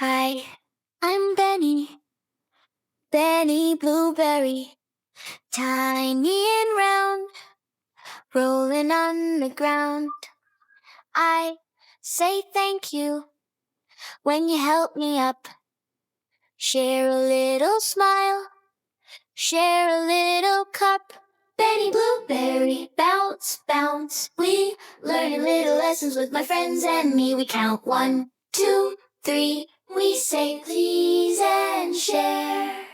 Hi, I'm Benny. Benny Blueberry. Tiny and round, rolling on the ground. I say thank you when you help me up. Share a little smile, share a little cup. Benny Blueberry, bounce, bounce. We learning little lessons with my friends and me. We count 1, 2, 3. We say please and share.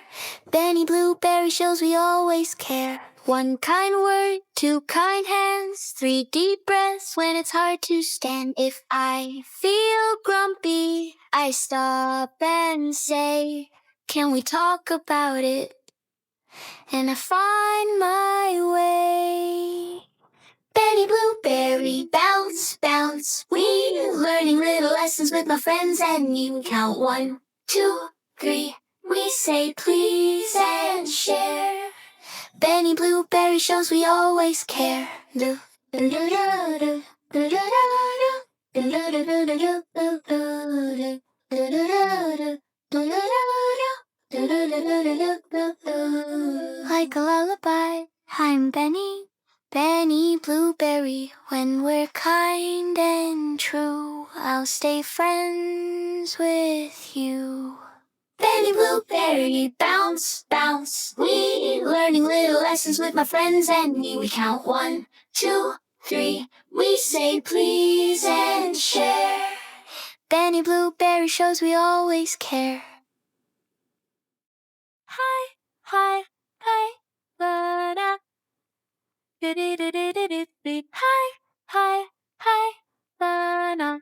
Benny Blueberry shows we always care. 1 kind word, 2 kind hands, 3 deep breaths when it's hard to stand. If I feel grumpy, I stop and say, can we talk about it? And I find my way. Benny Blueberry, bounce, bounce. We learning little lessons with my friends and me. We count 1, 2, 3. We say please and share. Benny Blueberry shows we always care. Like a lullaby, I'm Benny, Benny Blueberry. When we're kind and true, I'll stay friends with you. Benny Blueberry, bounce, bounce. We learning little lessons with my friends and me. We count 1, 2, 3. We say please and share. Benny Blueberry shows we always care. Hi, hi, hi, la-da. Hi, hi, hi, la-da.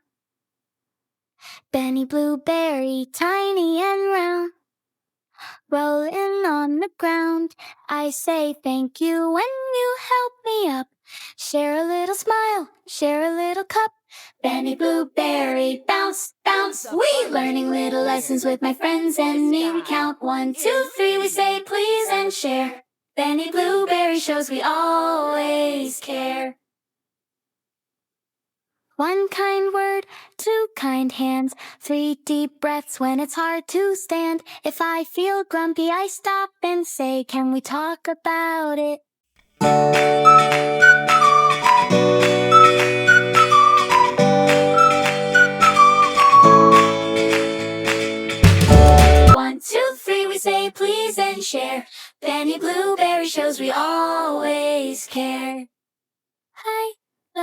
Benny Blueberry, tiny and round, rolling on the ground. I say thank you when you help me up. Share a little smile, share a little cup. Benny Blueberry, bounce, bounce. We learning little lessons with my friends and me. We count 1, 2, 3. We say please and share. Benny Blueberry shows we always care. 1 kind word, 2 kind hands, 3 deep breaths when it's hard to stand. If I feel grumpy, I stop and say, can we talk about it?